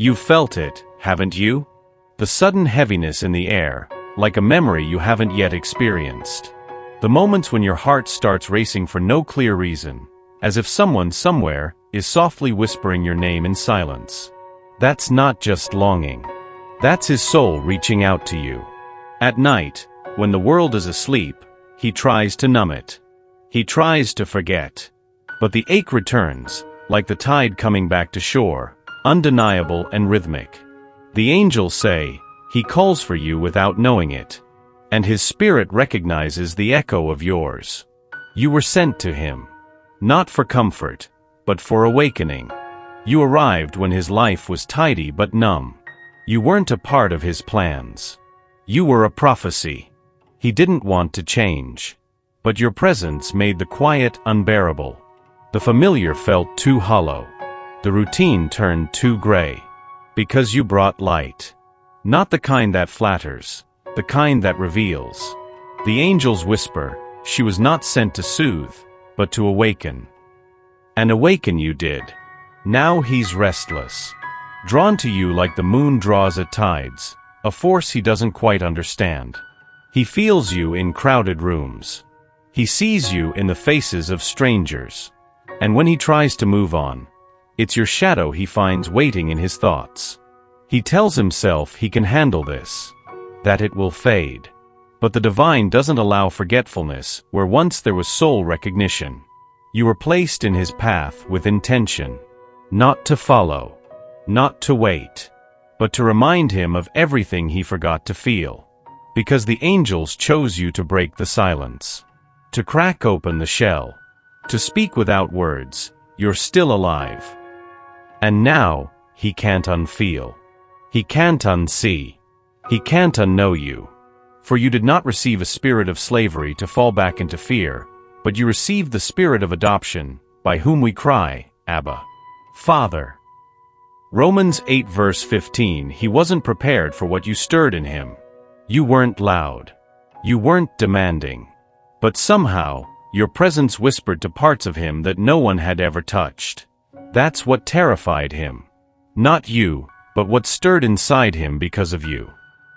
You've felt it, haven't you? The sudden heaviness in the air, like a memory you haven't yet experienced. The moments when your heart starts racing for no clear reason, as if someone somewhere is softly whispering your name in silence. That's not just longing. That's his soul reaching out to you. At night, when the world is asleep, he tries to numb it. He tries to forget. But the ache returns, like the tide coming back to shore, undeniable and rhythmic. The angels say, he calls for you without knowing it. And his spirit recognizes the echo of yours. You were sent to him. Not for comfort, but for awakening. You arrived when his life was tidy but numb. You weren't a part of his plans. You were a prophecy. He didn't want to change. But your presence made the quiet unbearable. The familiar felt too hollow. The routine turned too gray. Because you brought light. Not the kind that flatters, the kind that reveals. The angels whisper, she was not sent to soothe, but to awaken. And awaken you did. Now he's restless. Drawn to you like the moon draws at tides, a force he doesn't quite understand. He feels you in crowded rooms. He sees you in the faces of strangers. And when he tries to move on, it's your shadow he finds waiting in his thoughts. He tells himself he can handle this, that it will fade. But the divine doesn't allow forgetfulness where once there was soul recognition. You were placed in his path with intention, not to follow, not to wait, but to remind him of everything he forgot to feel. Because the angels chose you to break the silence, to crack open the shell, to speak without words, you're still alive. And now, he can't unfeel. He can't unsee. He can't unknow you. For you did not receive a spirit of slavery to fall back into fear, but you received the spirit of adoption, by whom we cry, Abba, Father. Romans 8 verse 15. He wasn't prepared for what you stirred in him. You weren't loud. You weren't demanding. But somehow, your presence whispered to parts of him that no one had ever touched. That's what terrified him. Not you, but what stirred inside him because of you.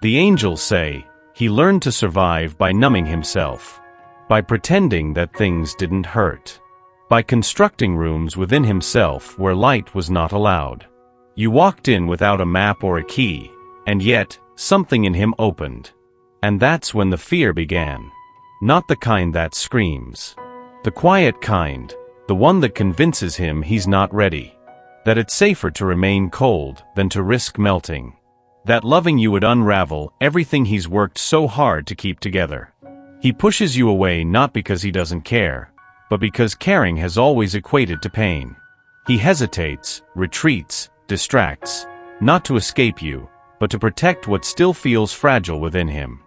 The angels say, he learned to survive by numbing himself, by pretending that things didn't hurt, by constructing rooms within himself where light was not allowed. You walked in without a map or a key, and yet, something in him opened. And that's when the fear began. Not the kind that screams. The quiet kind, the one that convinces him he's not ready. That it's safer to remain cold than to risk melting. That loving you would unravel everything he's worked so hard to keep together. He pushes you away not because he doesn't care, but because caring has always equated to pain. He hesitates, retreats, distracts, not to escape you, but to protect what still feels fragile within him.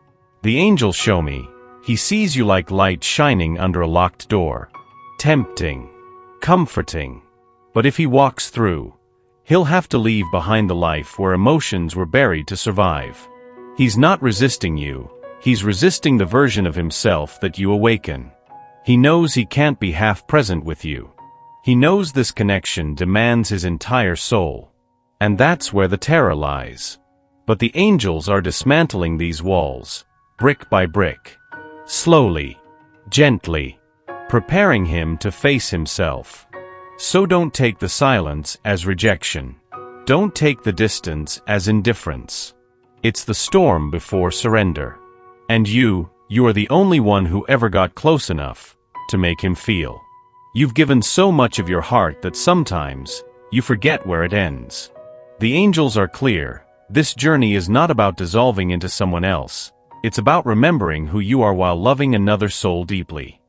The angels show me, he sees you like light shining under a locked door. Tempting, comforting. But if he walks through, he'll have to leave behind the life where emotions were buried to survive. He's not resisting you, he's resisting the version of himself that you awaken. He knows he can't be half present with you. He knows this connection demands his entire soul. And that's where the terror lies. But the angels are dismantling these walls, brick by brick. Slowly, gently, preparing him to face himself. So don't take the silence as rejection. Don't take the distance as indifference. It's the storm before surrender. And you are the only one who ever got close enough to make him feel. You've given so much of your heart that sometimes you forget where it ends. The angels are clear. This journey is not about dissolving into someone else. It's about remembering who you are while loving another soul deeply.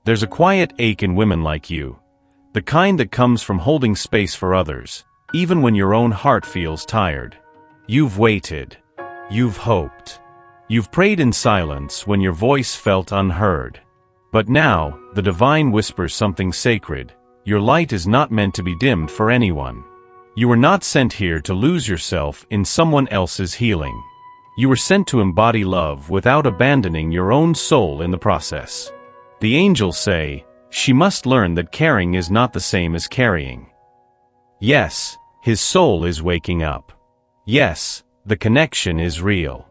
There's a quiet ache in women like you. The kind that comes from holding space for others, even when your own heart feels tired. You've waited. You've hoped. You've prayed in silence when your voice felt unheard. But now, the divine whispers something sacred. Your light is not meant to be dimmed for anyone. You were not sent here to lose yourself in someone else's healing. You were sent to embody love without abandoning your own soul in the process. The angels say, she must learn that caring is not the same as carrying. Yes, his soul is waking up. Yes, the connection is real.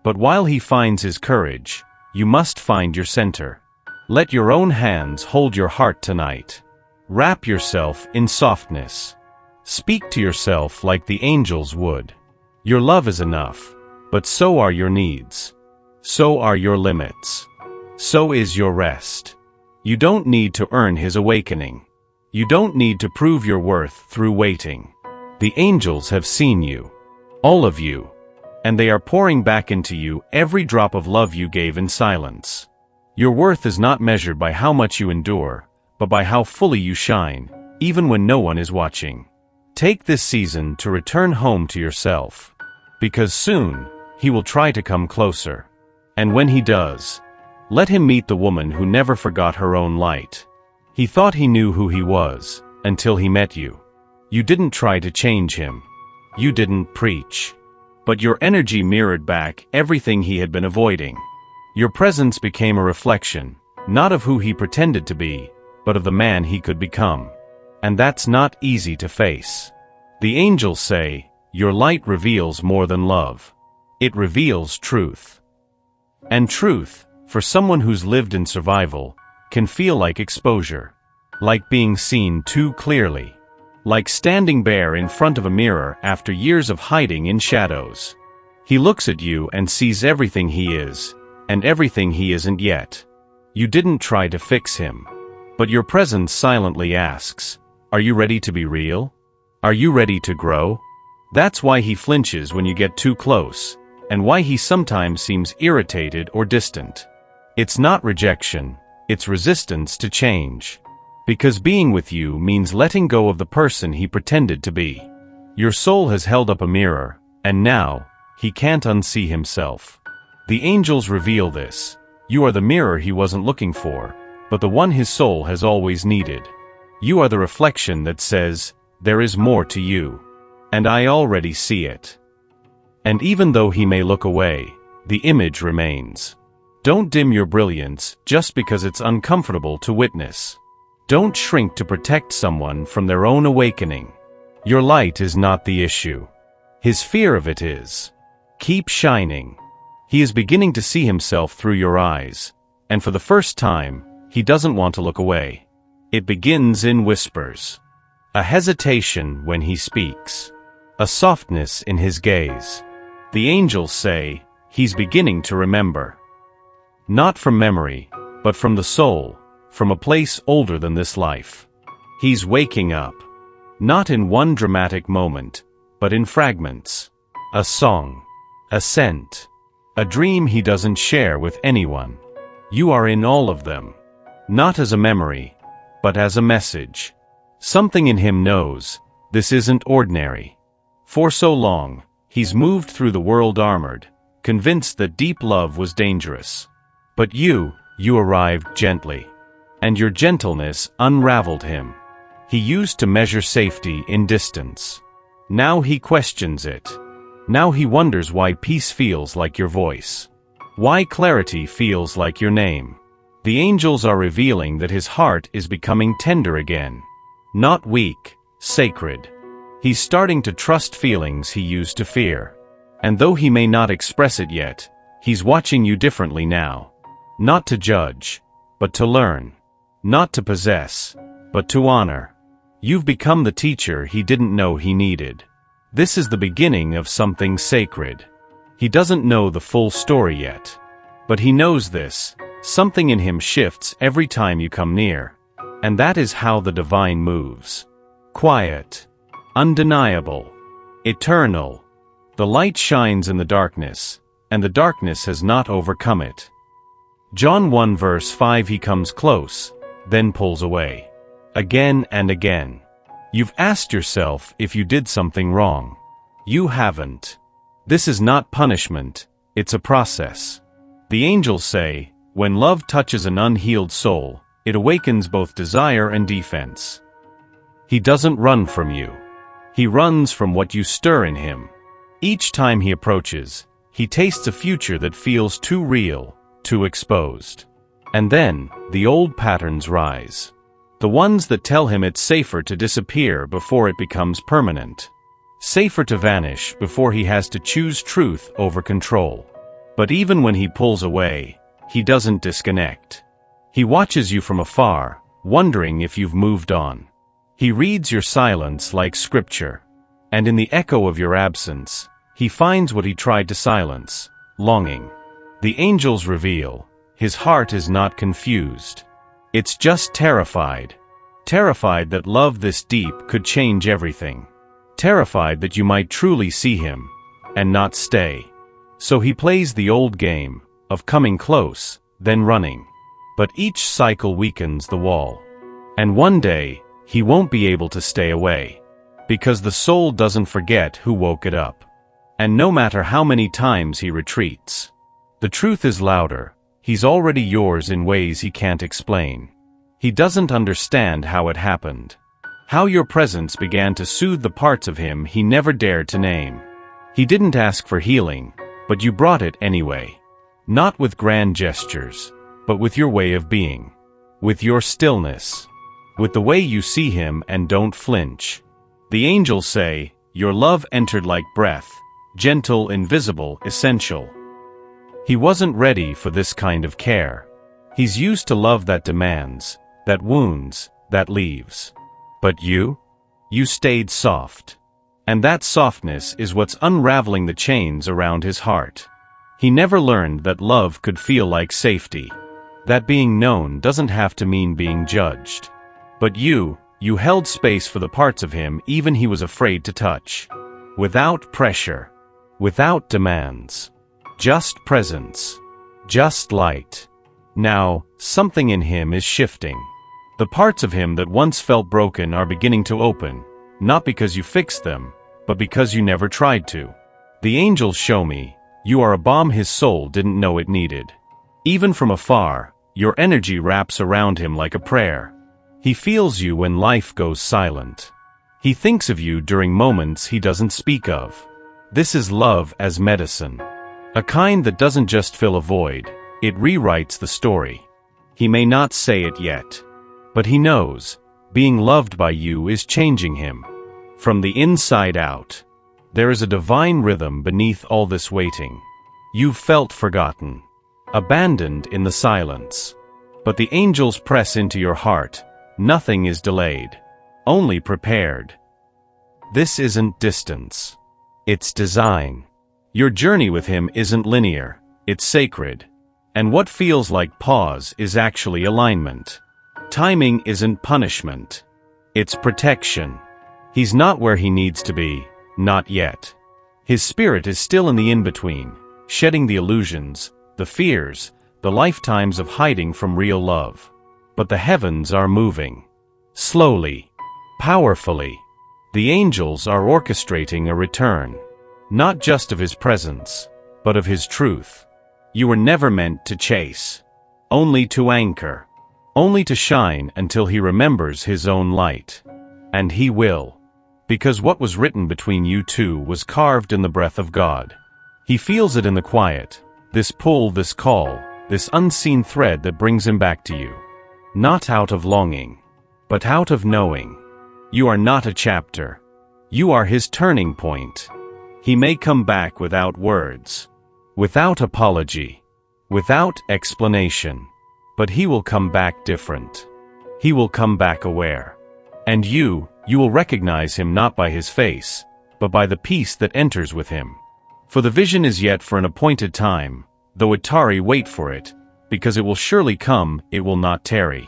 But while he finds his courage, you must find your center. Let your own hands hold your heart tonight. Wrap yourself in softness. Speak to yourself like the angels would. Your love is enough, but so are your needs. So are your limits. So is your rest. You don't need to earn his awakening. You don't need to prove your worth through waiting. The angels have seen you. All of you. And they are pouring back into you every drop of love you gave in silence. Your worth is not measured by how much you endure, but by how fully you shine, even when no one is watching. Take this season to return home to yourself. Because soon, he will try to come closer. And when he does, let him meet the woman who never forgot her own light. He thought he knew who he was, until he met you. You didn't try to change him. You didn't preach. But your energy mirrored back everything he had been avoiding. Your presence became a reflection, not of who he pretended to be, but of the man he could become. And that's not easy to face. The angels say, your light reveals more than love. It reveals truth. And truth, for someone who's lived in survival, can feel like exposure. Like being seen too clearly. Like standing bare in front of a mirror after years of hiding in shadows. He looks at you and sees everything he is, and everything he isn't yet. You didn't try to fix him. But your presence silently asks, are you ready to be real? Are you ready to grow? That's why he flinches when you get too close, and why he sometimes seems irritated or distant. It's not rejection, it's resistance to change. Because being with you means letting go of the person he pretended to be. Your soul has held up a mirror, and now, he can't unsee himself. The angels reveal this. You are the mirror he wasn't looking for, but the one his soul has always needed. You are the reflection that says, there is more to you. And I already see it. And even though he may look away, the image remains. Don't dim your brilliance just because it's uncomfortable to witness. Don't shrink to protect someone from their own awakening. Your light is not the issue. His fear of it is. Keep shining. He is beginning to see himself through your eyes, and for the first time, he doesn't want to look away. It begins in whispers. A hesitation when he speaks. A softness in his gaze. The angels say, he's beginning to remember. Not from memory, but from the soul. From a place older than this life. He's waking up. Not in one dramatic moment, but in fragments. A song. A scent. A dream he doesn't share with anyone. You are in all of them. Not as a memory, but as a message. Something in him knows, this isn't ordinary. For so long, he's moved through the world armored, convinced that deep love was dangerous. But you arrived gently. And your gentleness unraveled him. He used to measure safety in distance. Now he questions it. Now he wonders why peace feels like your voice. Why clarity feels like your name. The angels are revealing that his heart is becoming tender again. Not weak, sacred. He's starting to trust feelings he used to fear. And though he may not express it yet, he's watching you differently now. Not to judge, but to learn. Not to possess, but to honor. You've become the teacher he didn't know he needed. This is the beginning of something sacred. He doesn't know the full story yet. But he knows this. Something in him shifts every time you come near. And that is how the divine moves. Quiet. Undeniable. Eternal. The light shines in the darkness, and the darkness has not overcome it. John 1 verse 5. He comes close, then pulls away. Again and again. You've asked yourself if you did something wrong. You haven't. This is not punishment, it's a process. The angels say, when love touches an unhealed soul, it awakens both desire and defense. He doesn't run from you. He runs from what you stir in him. Each time he approaches, he tastes a future that feels too real, too exposed. And then, the old patterns rise. The ones that tell him it's safer to disappear before it becomes permanent. Safer to vanish before he has to choose truth over control. But even when he pulls away, he doesn't disconnect. He watches you from afar, wondering if you've moved on. He reads your silence like scripture. And in the echo of your absence, he finds what he tried to silence: longing. The angels reveal, his heart is not confused. It's just terrified. Terrified that love this deep could change everything. Terrified that you might truly see him, and not stay. So he plays the old game, of coming close, then running. But each cycle weakens the wall. And one day, he won't be able to stay away. Because the soul doesn't forget who woke it up. And no matter how many times he retreats, the truth is louder. He's already yours in ways he can't explain. He doesn't understand how it happened. How your presence began to soothe the parts of him he never dared to name. He didn't ask for healing, but you brought it anyway. Not with grand gestures, but with your way of being. With your stillness. With the way you see him and don't flinch. The angels say, your love entered like breath, gentle, invisible, essential. He wasn't ready for this kind of care. He's used to love that demands, that wounds, that leaves. But you stayed soft. And that softness is what's unraveling the chains around his heart. He never learned that love could feel like safety. That being known doesn't have to mean being judged. But you held space for the parts of him even he was afraid to touch. Without pressure. Without demands. Just presence. Just light. Now, something in him is shifting. The parts of him that once felt broken are beginning to open, not because you fixed them, but because you never tried to. The angels show me, you are a balm his soul didn't know it needed. Even from afar, your energy wraps around him like a prayer. He feels you when life goes silent. He thinks of you during moments he doesn't speak of. This is love as medicine. A kind that doesn't just fill a void, it rewrites the story. He may not say it yet. But he knows, being loved by you is changing him. From the inside out. There is a divine rhythm beneath all this waiting. You've felt forgotten. Abandoned in the silence. But the angels press into your heart. Nothing is delayed. Only prepared. This isn't distance. It's design. Your journey with him isn't linear. It's sacred. And what feels like pause is actually alignment. Timing isn't punishment. It's protection. He's not where he needs to be, not yet. His spirit is still in the in-between, shedding the illusions, the fears, the lifetimes of hiding from real love. But the heavens are moving. Slowly. Powerfully. The angels are orchestrating a return. Not just of his presence, but of his truth. You were never meant to chase. Only to anchor. Only to shine until he remembers his own light. And he will. Because what was written between you two was carved in the breath of God. He feels it in the quiet, this pull, this call, this unseen thread that brings him back to you. Not out of longing, but out of knowing. You are not a chapter. You are his turning point. He may come back without words, without apology, without explanation. But he will come back different. He will come back aware. And you will recognize him not by his face, but by the peace that enters with him. For the vision is yet for an appointed time, though it tarry, wait for it, because it will surely come, it will not tarry.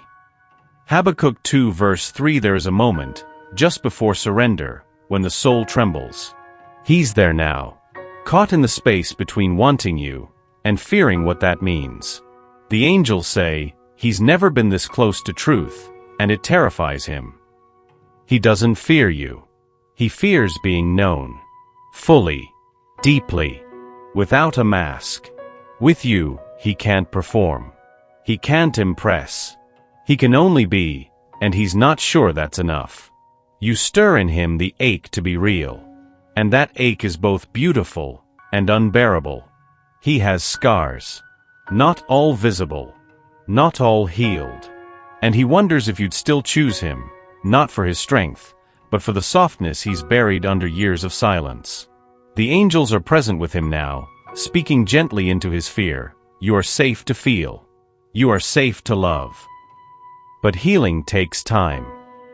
Habakkuk 2 verse 3. There is a moment, just before surrender, when the soul trembles. He's there now, caught in the space between wanting you and fearing what that means. The angels say, he's never been this close to truth, and it terrifies him. He doesn't fear you. He fears being known. Fully. Deeply. Without a mask. With you, he can't perform. He can't impress. He can only be, and he's not sure that's enough. You stir in him the ache to be real. And that ache is both beautiful and unbearable. He has scars. Not all visible, not all healed. And he wonders if you'd still choose him, not for his strength, but for the softness he's buried under years of silence. The angels are present with him now, speaking gently into his fear. You are safe to feel. You are safe to love. But healing takes time.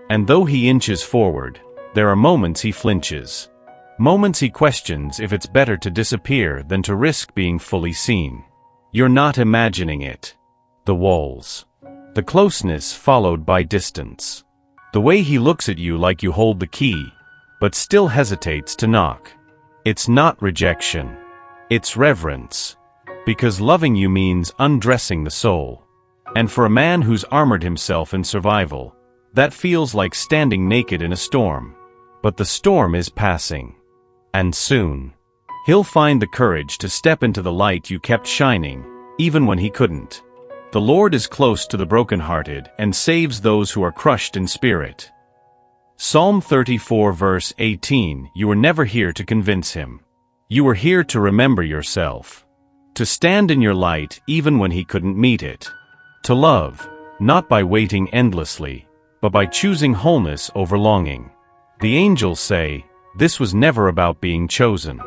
And though he inches forward, there are moments he flinches. Moments he questions if it's better to disappear than to risk being fully seen. You're not imagining it. The walls. The closeness followed by distance. The way he looks at you like you hold the key, but still hesitates to knock. It's not rejection. It's reverence. Because loving you means undressing the soul. And for a man who's armored himself in survival, that feels like standing naked in a storm. But the storm is passing. And soon, he'll find the courage to step into the light you kept shining, even when he couldn't. The Lord is close to the brokenhearted and saves those who are crushed in spirit. Psalm 34 verse 18. You were never here to convince him. You were here to remember yourself. To stand in your light even when he couldn't meet it. To love, not by waiting endlessly, but by choosing wholeness over longing. The angels say, this was never about being chosen.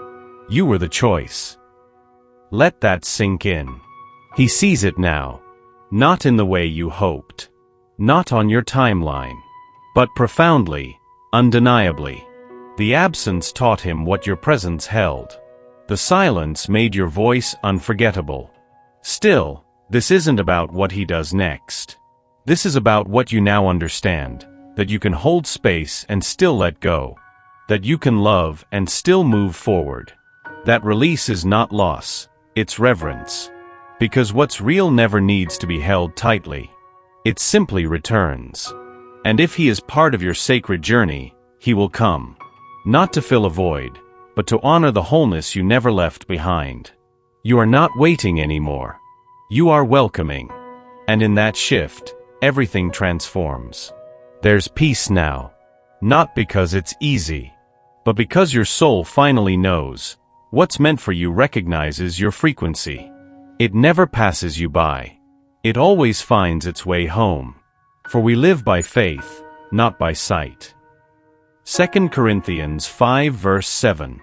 You were the choice. Let that sink in. He sees it now. Not in the way you hoped. Not on your timeline. But profoundly, undeniably. The absence taught him what your presence held. The silence made your voice unforgettable. Still, this isn't about what he does next. This is about what you now understand, that you can hold space and still let go. That you can love and still move forward. That release is not loss, it's reverence. Because what's real never needs to be held tightly. It simply returns. And if he is part of your sacred journey, he will come. Not to fill a void, but to honor the wholeness you never left behind. You are not waiting anymore. You are welcoming. And in that shift, everything transforms. There's peace now. Not because it's easy, but because your soul finally knows. What's meant for you recognizes your frequency. It never passes you by. It always finds its way home. For we live by faith, not by sight. 2 Corinthians 5 verse 7.